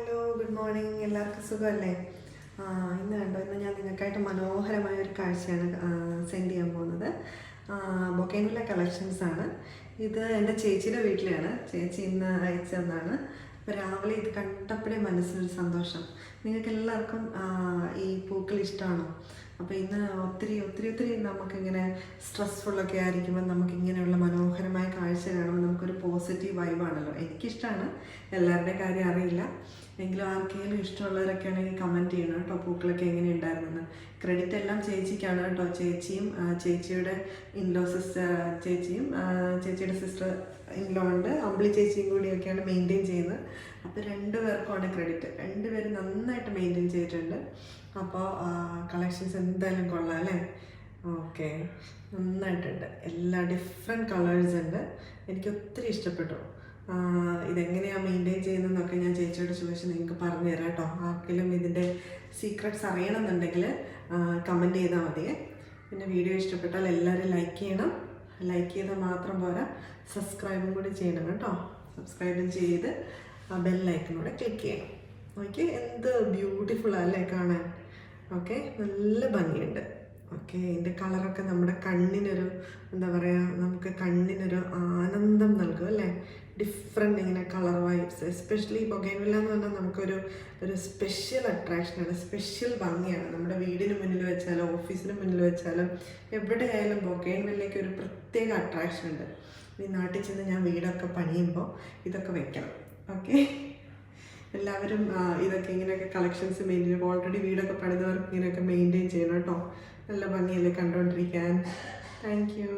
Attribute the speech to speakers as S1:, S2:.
S1: Hello good morning എല്ലാവർക്കും സുഖമല്ലേ? ഇന്ന് കണ്ടോ, ഇന്ന് ഞാൻ നിങ്ങൾക്കായിട്ട് മനോഹരമായ ഒരു കാഴ്ചയാണ് സെൻഡ് ചെയ്യാൻ പോകുന്നത്. ബൊക്കേൻവില്ല കളക്ഷൻസാണ്. ഇത് എൻ്റെ ചേച്ചിയുടെ വീട്ടിലാണ്. ചേച്ചി ഇന്ന് അയച്ചതെന്നാണ്. അപ്പോൾ രാവിലെ ഇത് കണ്ടപ്പോഴേ മനസ്സിനൊരു സന്തോഷം. നിങ്ങൾക്ക് എല്ലാവർക്കും ഈ പൂക്കൾ ഇഷ്ടമാണോ? അപ്പോൾ ഇന്ന് ഒത്തിരി നമുക്കിങ്ങനെ സ്ട്രെസ്ഫുള്ളൊക്കെ ആയിരിക്കുമ്പോൾ നമുക്കിങ്ങനെയുള്ള മനോഹരമായ കാഴ്ച കാണുമ്പോൾ നമുക്കൊരു പോസിറ്റീവ് വൈബാണല്ലോ. എനിക്കിഷ്ടമാണ്, എല്ലാവരുടെയും കാര്യം അറിയില്ല. എങ്കിലും ആർക്കെങ്കിലും ഇഷ്ടമുള്ളവരൊക്കെ ആണെങ്കിൽ കമൻറ്റ് ചെയ്യണം കേട്ടോ, പൂക്കളൊക്കെ എങ്ങനെ ഉണ്ടായിരുന്നെന്ന്. ക്രെഡിറ്റ് എല്ലാം ചേച്ചിക്കാണ് കേട്ടോ. ചേച്ചിയും ചേച്ചിയുടെ ഇൻലോ സിസ്റ്റർ ചേച്ചിയും ചേച്ചിയുടെ സിസ്റ്റർ ഇൻലോ ഉണ്ട്, അമ്പിളി ചേച്ചിയും കൂടിയൊക്കെയാണ് മെയിൻറ്റെയിൻ ചെയ്യുന്നത്. അപ്പോൾ രണ്ടുപേർക്കുമാണ് ക്രെഡിറ്റ്. രണ്ടുപേരും നന്നായിട്ട് മെയിൻറ്റെയിൻ ചെയ്തിട്ടുണ്ട്. അപ്പോൾ കളക്ഷൻസ് എന്തായാലും കൊള്ളാം അല്ലേ? ഓക്കെ, നന്നായിട്ടുണ്ട്. എല്ലാ ഡിഫറെൻറ്റ് കളേഴ്സ് ഉണ്ട്. എനിക്ക് ഒത്തിരി ഇഷ്ടപ്പെട്ടു. ഇതെങ്ങനെയാണ് മെയിൻറ്റെയിൻ ചെയ്യുന്നതെന്നൊക്കെ ഞാൻ ചേച്ചിയോട് ചോദിച്ച് നിങ്ങൾക്ക് പറഞ്ഞു തരാം കേട്ടോ. ആർക്കെങ്കിലും ഇതിൻ്റെ സീക്രട്സ് അറിയണമെന്നുണ്ടെങ്കിൽ കമൻറ്റ് ചെയ്താൽ മതിയേ. പിന്നെ വീഡിയോ ഇഷ്ടപ്പെട്ടാൽ എല്ലാവരും ലൈക്ക് ചെയ്യണം. ലൈക്ക് ചെയ്താൽ മാത്രം പോരാ, സബ്സ്ക്രൈബും കൂടി ചെയ്യണം കേട്ടോ. സബ്സ്ക്രൈബും ചെയ്ത് ആ ബെല്ലൈക്കനൂടെ ക്ലിക്ക് ചെയ്യണം. ഓക്കെ, എന്ത് ബ്യൂട്ടിഫുള്ളല്ലേ കാണാൻ. ഓക്കെ, നല്ല ഭംഗിയുണ്ട്. ഓക്കെ, ഇതിൻ്റെ കളറൊക്കെ നമ്മുടെ കണ്ണിനൊരു എന്താ പറയുക, നമുക്ക് കണ്ണിനൊരു ആനന്ദം നൽകും അല്ലേ? ഡിഫറെൻ്റ് ഇങ്ങനെ കളർ വൈബ്സ്. എസ്പെഷ്യലി ബൊഗൈൻവില്ല എന്ന് പറഞ്ഞാൽ നമുക്കൊരു സ്പെഷ്യൽ അട്രാക്ഷനാണ്, സ്പെഷ്യൽ ഭംഗിയാണ്. നമ്മുടെ വീടിന് മുന്നിൽ വെച്ചാലും ഓഫീസിന് മുന്നിൽ വെച്ചാലും എവിടെയായാലും ബൊഗൈൻവില്ലയ്ക്ക് ഒരു പ്രത്യേക അട്രാക്ഷൻ ഉണ്ട്. ഈ നാട്ടിൽ ചെന്ന് ഞാൻ വീടൊക്കെ പണിയുമ്പോൾ ഇതൊക്കെ വെക്കണം. ഓക്കെ, എല്ലാവരും ഇതൊക്കെ ഇങ്ങനെയൊക്കെ കളക്ഷൻസ് മെയിൻറ്റെയിൻ, ഓൾറെഡി വീടൊക്കെ പണിതവർക്ക് ഇങ്ങനെയൊക്കെ മെയിൻറ്റെയിൻ ചെയ്യണം കേട്ടോ. നല്ല ഭംഗിയല്ലേ കണ്ടുകൊണ്ടിരിക്കാൻ. Thank you.